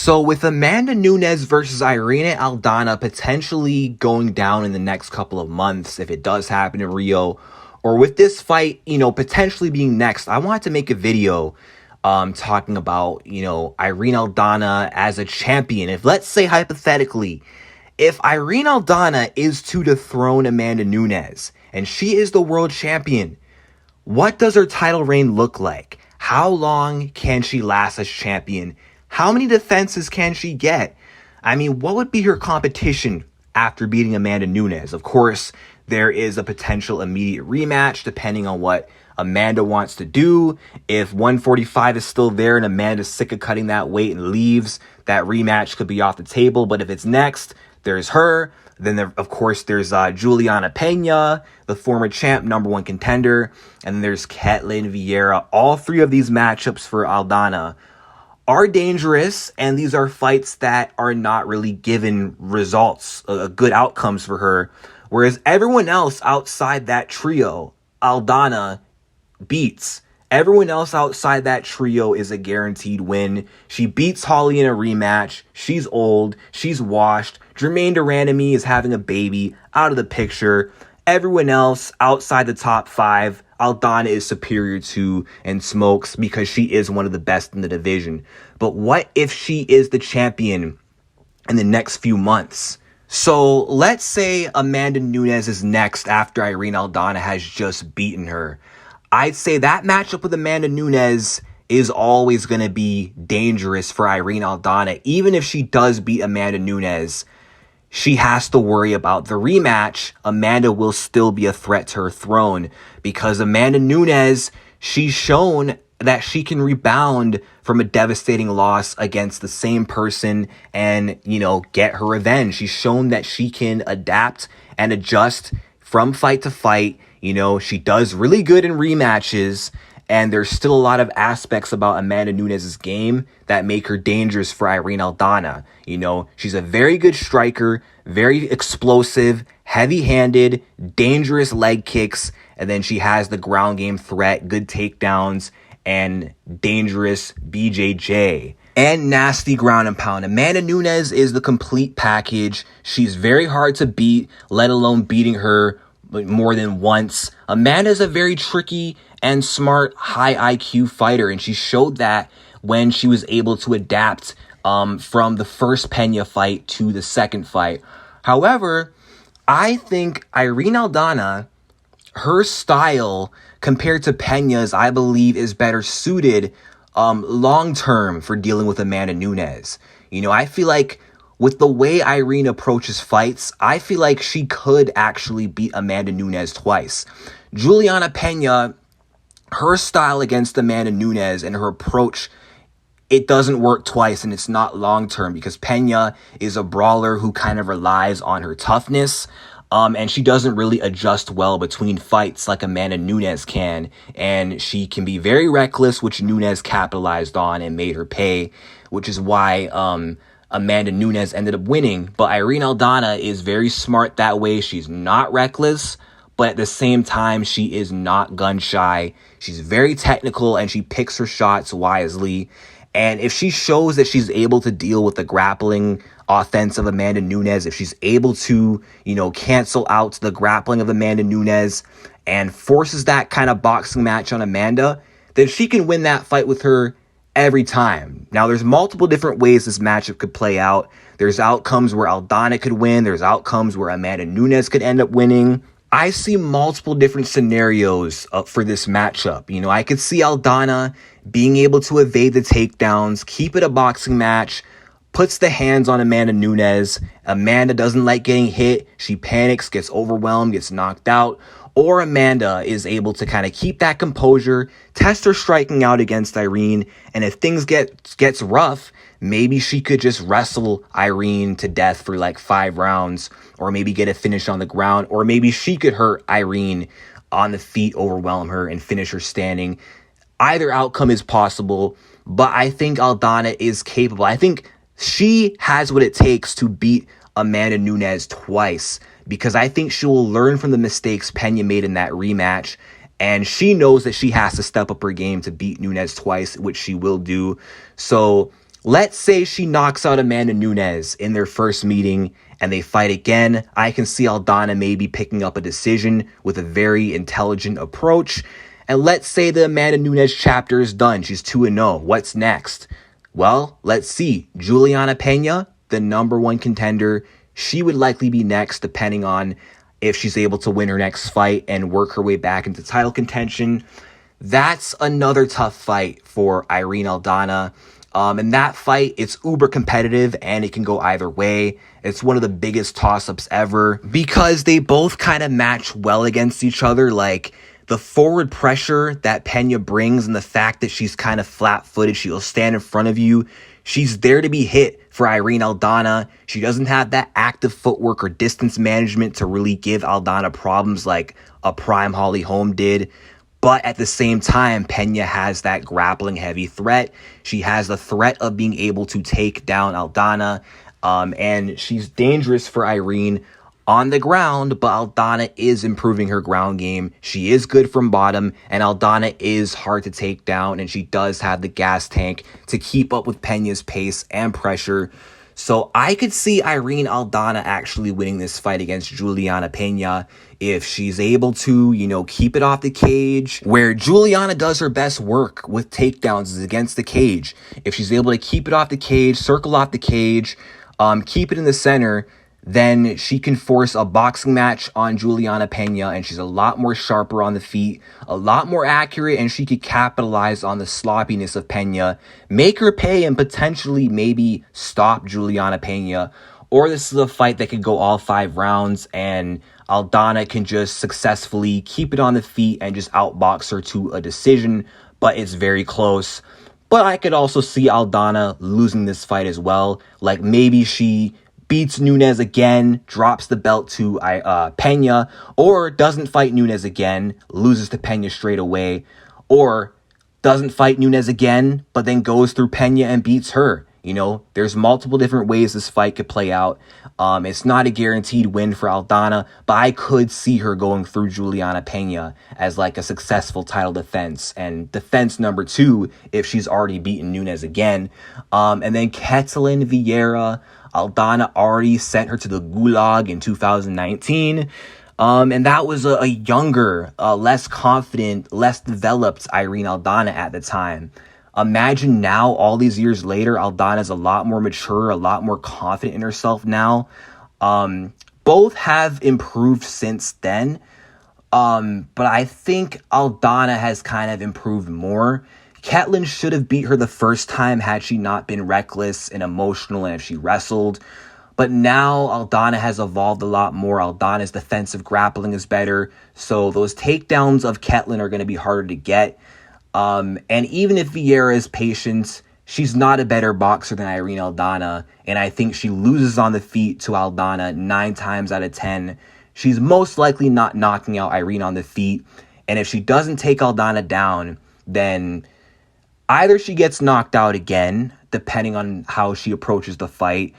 So with Amanda Nunes versus Irene Aldana potentially going down in the next couple of months, if it does happen in Rio, or with this fight, potentially being next, I wanted to make a video talking about, Irene Aldana as a champion. If, let's say, hypothetically, if Irene Aldana is to dethrone Amanda Nunes and she is the world champion, what does her title reign look like? How long can she last as champion? How many defenses can she get? I mean, what would be her competition after beating Amanda Nunes? Of course, there is a potential immediate rematch depending on what Amanda wants to do. If 145 is still there and Amanda's sick of cutting that weight and leaves, that rematch could be off the table. But if it's next, there's her. Then, of course, there's Juliana Pena, the former champ, number one contender. And then there's Ketlin Vieira. All three of these matchups for Aldana are dangerous, and these are fights that are not really given results, good outcomes for her. Whereas everyone else outside that trio, Aldana beats. Everyone else outside that trio is a guaranteed win. She beats Holly in a rematch. She's old. She's washed. Jermaine Durandamy is having a baby, out of the picture. Everyone else outside the top five, Aldana is superior to and smokes because she is one of the best in the division. But what if she is the champion in the next few months? So let's say Amanda Nunes is next after Irene Aldana has just beaten her. I'd say that matchup with Amanda Nunes is always going to be dangerous for Irene Aldana. Even if she does beat Amanda Nunes, she has to worry about the rematch. Amanda will still be a threat to her throne because Amanda Nunes, she's shown that she can rebound from a devastating loss against the same person and, get her revenge. She's shown that she can adapt and adjust from fight to fight. She does really good in rematches, and there's still a lot of aspects about Amanda Nunes' game that make her dangerous for Irene Aldana. She's a very good striker, very explosive, heavy-handed, dangerous leg kicks, and then she has the ground game threat, good takedowns, and dangerous BJJ. And nasty ground and pound. Amanda Nunes is the complete package. She's very hard to beat, let alone beating her more than once. Amanda's a very tricky and smart, high IQ fighter, and she showed that when she was able to adapt from the first Pena fight to the second fight. However, I think Irene Aldana, her style compared to Pena's, I believe, is better suited long-term for dealing with Amanda Nunes. I feel like with the way Irene approaches fights, I feel like she could actually beat Amanda Nunes twice. Juliana Pena, her style against Amanda Nunes and her approach, it doesn't work twice, and it's not long-term because Pena is a brawler who kind of relies on her toughness, and she doesn't really adjust well between fights like Amanda Nunes can, and she can be very reckless, which Nunes capitalized on and made her pay, which is why Amanda Nunes ended up winning. But Irene Aldana is very smart that way. She's not reckless, but at the same time, she is not gun shy. She's very technical, and she picks her shots wisely. And if she shows that she's able to deal with the grappling offense of Amanda Nunes, if she's able to, cancel out the grappling of Amanda Nunes and forces that kind of boxing match on Amanda, then she can win that fight with her every time. Now, there's multiple different ways this matchup could play out. There's outcomes where Aldana could win. There's outcomes where Amanda Nunes could end up winning. I see multiple different scenarios for this matchup. I could see Aldana being able to evade the takedowns, keep it a boxing match, puts the hands on Amanda Nunes. Amanda doesn't like getting hit. She panics, gets overwhelmed, gets knocked out. Or Amanda is able to kind of keep that composure, test her striking out against Irene, and if things gets rough, maybe she could just wrestle Irene to death for like 5 rounds, or maybe get a finish on the ground, or maybe she could hurt Irene on the feet, overwhelm her, and finish her standing. Either outcome is possible, but I think Aldana is capable. I think she has what it takes to beat Amanda Nunes twice, because I think she will learn from the mistakes Pena made in that rematch, and she knows that she has to step up her game to beat Nunes twice, which she will do. So Let's say she knocks out Amanda Nunes in their first meeting and they fight again. I can see Aldana maybe picking up a decision with a very intelligent approach. And let's say the Amanda Nunes chapter is done. She's 2-0. What's next? Well, let's see. Juliana Pena, the number one contender, she would likely be next, depending on if she's able to win her next fight and work her way back into title contention. That's another tough fight for Irene Aldana. And that fight, it's uber competitive and it can go either way. It's one of the biggest toss-ups ever because they both kind of match well against each other. Like the forward pressure that Pena brings and the fact that she's kind of flat-footed, she'll stand in front of you. She's there to be hit for Irene Aldana. She doesn't have that active footwork or distance management to really give Aldana problems like a prime Holly Holm did. But at the same time, Pena has that grappling heavy threat. She has the threat of being able to take down Aldana. And she's dangerous for Irene on the ground, but Aldana is improving her ground game. She is good from bottom, and Aldana is hard to take down, and she does have the gas tank to keep up with Pena's pace and pressure. So I could see Irene Aldana actually winning this fight against Juliana Pena if she's able to, keep it off the cage. Where Juliana does her best work with takedowns is against the cage. If she's able to keep it off the cage, circle off the cage, keep it in the center, then she can force a boxing match on Juliana Pena, and she's a lot more sharper on the feet, a lot more accurate, and she could capitalize on the sloppiness of Pena, make her pay, and potentially maybe stop Juliana Pena. Or this is a fight that could go all 5 rounds, and Aldana can just successfully keep it on the feet and just outbox her to a decision, but it's very close. But I could also see Aldana losing this fight as well. Like maybe she beats Nunes again, drops the belt to Pena, or doesn't fight Nunes again, loses to Pena straight away, or doesn't fight Nunes again, but then goes through Pena and beats her. There's multiple different ways this fight could play out. It's not a guaranteed win for Aldana, but I could see her going through Juliana Pena as like a successful title defense, and defense number 2 if she's already beaten Nunes again. And then Ketlen Vieira, Aldana already sent her to the gulag in 2019. And that was a younger, less confident, less developed Irene Aldana at the time. Imagine now, all these years later, Aldana's a lot more mature, a lot more confident in herself now. Both have improved since then. But I think Aldana has kind of improved more. Ketlen should have beat her the first time had she not been reckless and emotional and if she wrestled. But now Aldana has evolved a lot more. Aldana's defensive grappling is better. So those takedowns of Ketlen are going to be harder to get. And even if Vieira is patient, she's not a better boxer than Irene Aldana. And I think she loses on the feet to Aldana 9 times out of 10. She's most likely not knocking out Irene on the feet. And if she doesn't take Aldana down, then either she gets knocked out again, depending on how she approaches the fight,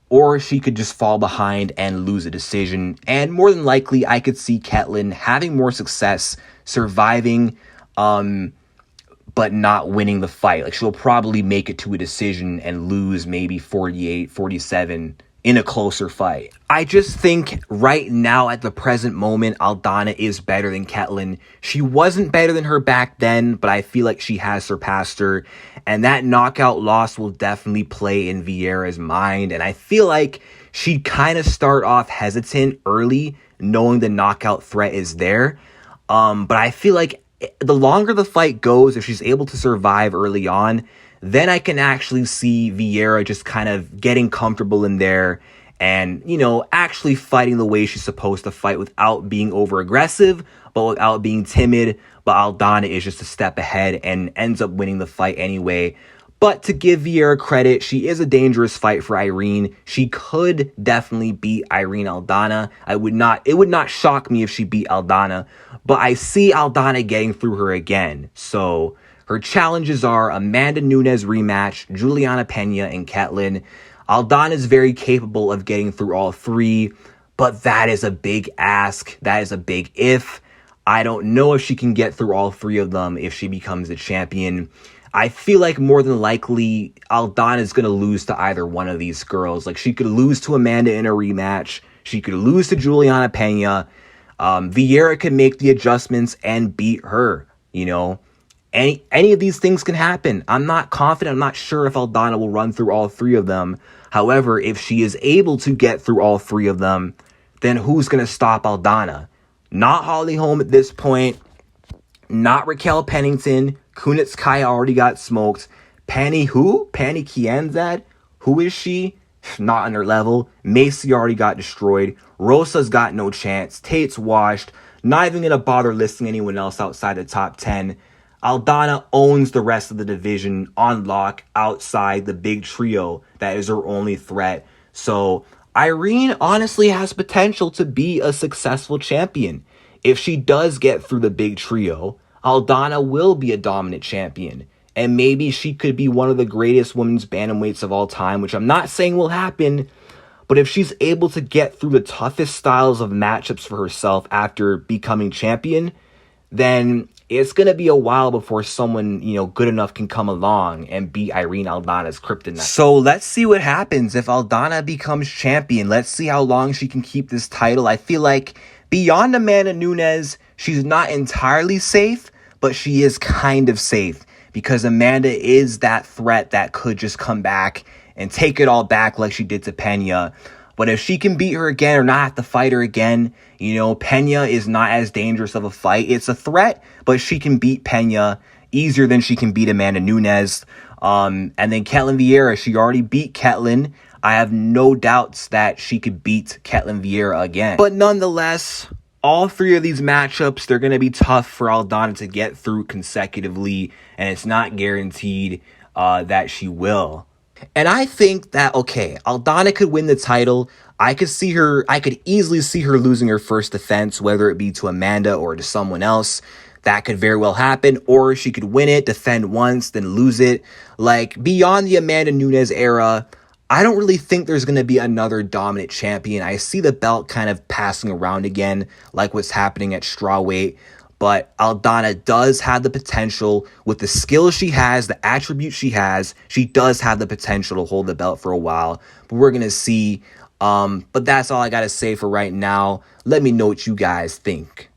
or she could just fall behind and lose a decision. And more than likely, I could see Ketlen having more success, surviving, but not winning the fight. Like she'll probably make it to a decision and lose maybe 48, 47 in a closer fight. I just think right now at the present moment, Aldana is better than Ketlen. She wasn't better than her back then, but I feel like she has surpassed her. And that knockout loss will definitely play in Vieira's mind. And I feel like she'd kind of start off hesitant early, knowing the knockout threat is there. But I feel like the longer the fight goes, if she's able to survive early on, then I can actually see Vieira just kind of getting comfortable in there and, actually fighting the way she's supposed to fight without being over aggressive, but without being timid. But Aldana is just a step ahead and ends up winning the fight anyway. But to give Vieira credit, she is a dangerous fight for Irene. She could definitely beat Irene Aldana. It would not shock me if she beat Aldana, but I see Aldana getting through her again. So her challenges are Amanda Nunes rematch, Juliana Pena, and Ketlen. Aldana is very capable of getting through all 3, but that is a big ask. That is a big if. I don't know if she can get through all 3 of them if she becomes the champion. I feel like more than likely Aldana is going to lose to either one of these girls. Like, she could lose to Amanda in a rematch. She could lose to Juliana Pena. Vieira could make the adjustments and beat her, you know. Any of these things can happen. I'm not confident. I'm not sure if Aldana will run through all three of them. However, if she is able to get through all three of them, then who's going to stop Aldana? Not Holly Holm at this point. Not Raquel Pennington. Kunitskaya already got smoked. Pani who? Pani Kianzad? Who is she? Not on her level. Macy already got destroyed. Rosa's got no chance. Tate's washed. Not even going to bother listing anyone else outside the top 10. Aldana owns the rest of the division on lock outside the big trio. That is her only threat. So Irene honestly has potential to be a successful champion. If she does get through the big trio, Aldana will be a dominant champion. And maybe she could be one of the greatest women's bantamweights of all time, which I'm not saying will happen. But if she's able to get through the toughest styles of matchups for herself after becoming champion, then it's going to be a while before someone, good enough can come along and beat Irene Aldana's kryptonite. So let's see what happens if Aldana becomes champion. Let's see how long she can keep this title. I feel like beyond Amanda Nunes, she's not entirely safe, but she is kind of safe because Amanda is that threat that could just come back and take it all back like she did to Pena. But if she can beat her again or not have to fight her again, Pena is not as dangerous of a fight. It's a threat, but she can beat Pena easier than she can beat Amanda Nunes. And then Ketlin Vieira, she already beat Ketlin. I have no doubts that she could beat Ketlin Vieira again. But nonetheless, all three of these matchups, they're going to be tough for Aldana to get through consecutively, and it's not guaranteed that she will. And I think that, Aldana could win the title. I could easily see her losing her first defense, whether it be to Amanda or to someone else. That could very well happen. Or she could win it, defend once, then lose it. Like, beyond the Amanda Nunes era, I don't really think there's going to be another dominant champion. I see the belt kind of passing around again, like what's happening at strawweight. But Aldana does have the potential with the skills she has, the attributes she has. She does have the potential to hold the belt for a while. But we're going to see. But that's all I got to say for right now. Let me know what you guys think.